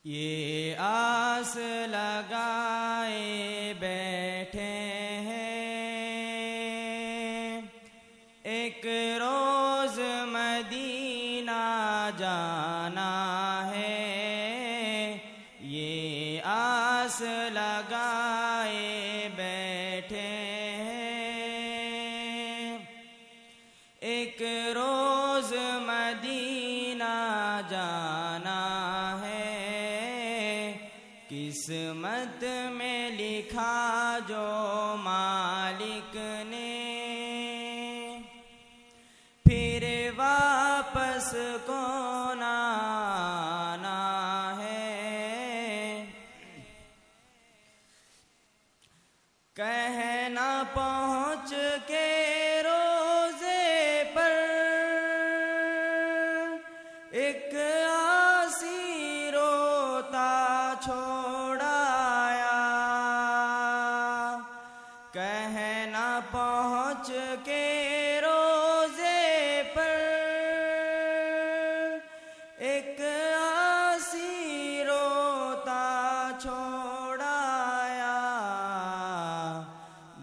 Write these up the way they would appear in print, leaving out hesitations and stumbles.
یہ آس لگائے بیٹھے ہیں ایک روز مدینہ جانا ہے. یہ آس لگائے بیٹھے ہیں ایک روز مدینہ جانا ہے. قسمت میں لکھا جو مالک نے پھر واپس کون آنا ہے. کہنا پہنچ کے روزے پر ایک آسی روتا چھوڑایا. کہنا پہنچ کے روزے پر ایک آسی روتا چھوڑایا.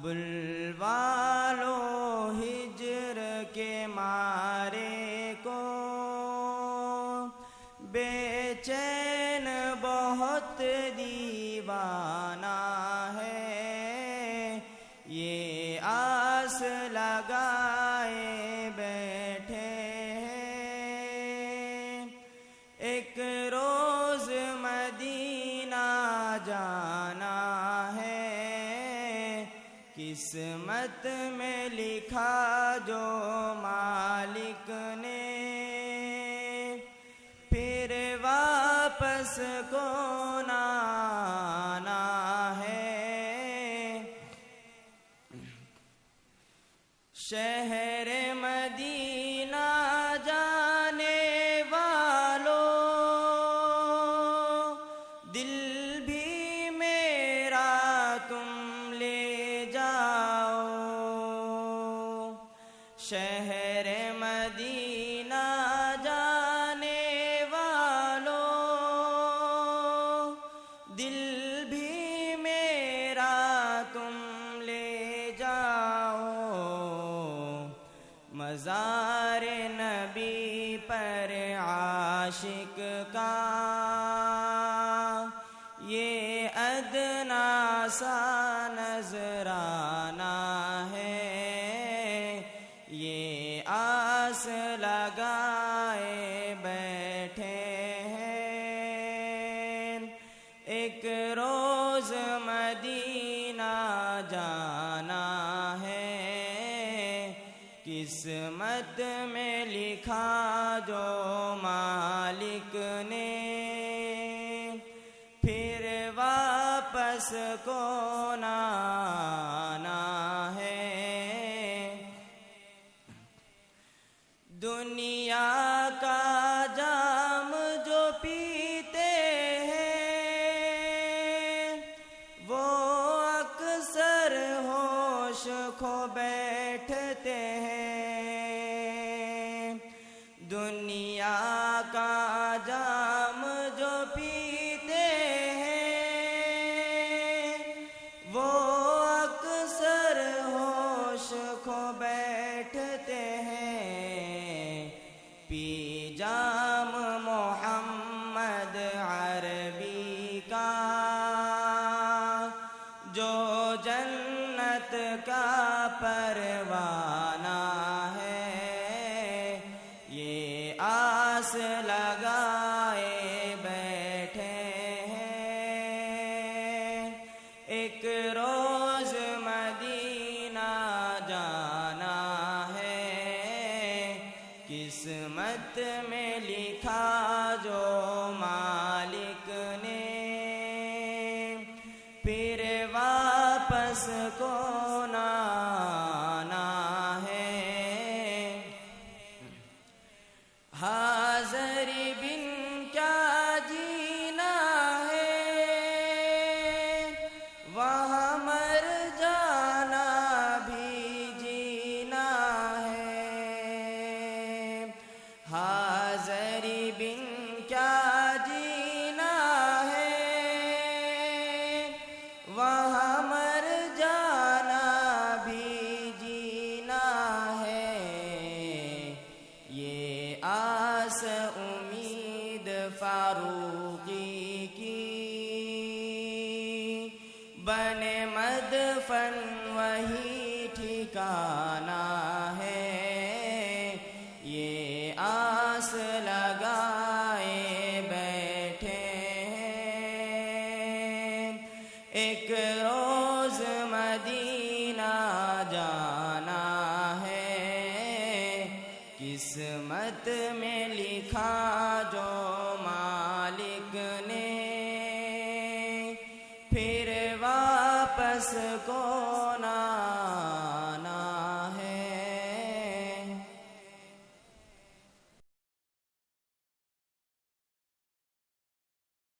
بلوا لو ہجر کے مارے کو بے چین بہت دیوانہ ہے. یہ آس لگائے بیٹھے ہیں ایک روز مدینہ جانا ہے. قسمت میں لکھا جو مالک نے پھر واپس کون آنا ہے. شہر مدینہ جانے والوں دل بھی میرا تم لے جاؤ. شہر مدینہ جانے والوں دل بھی میرا تم لے جاؤ. مزار نبی پر عاشق کا یہ ادنا سا نذرانہ ہے. یہ آس لگائے بیٹھے ہیں ایک روز مدینہ جانا ہے. قسمت میں لکھا جو مالک نے پھر واپس کون آنا ہے. دنیا کا جام جو پیتے ہیں وہ اکثر ہوش کھو بیٹھتے ہیں. دنیا کا جام جو پیتے ہیں وہ اکثر ہوش کھو بیٹھتے ہیں. پی جام محمد عربی کا جو جنت کا پروانہ ہے. یہ آس لگائے بیٹھے ہیں ایک روز مدینہ جانا ہے. قسمت میں لکھا جو مالک نے پھر واپس کون آنا ہے. حاضر بن کیا جینا ہے وہاں مر جانا بھی جینا ہے. حاضر بن کیا جینا فاروقی کی، بنے مدفن وہی ٹھکانہ ہے، یہ آس لگائے بیٹھے ہیں، ایک روز مدینہ جانا ہے، قسمت میں لکھا جو مالک نے، پھر واپس کو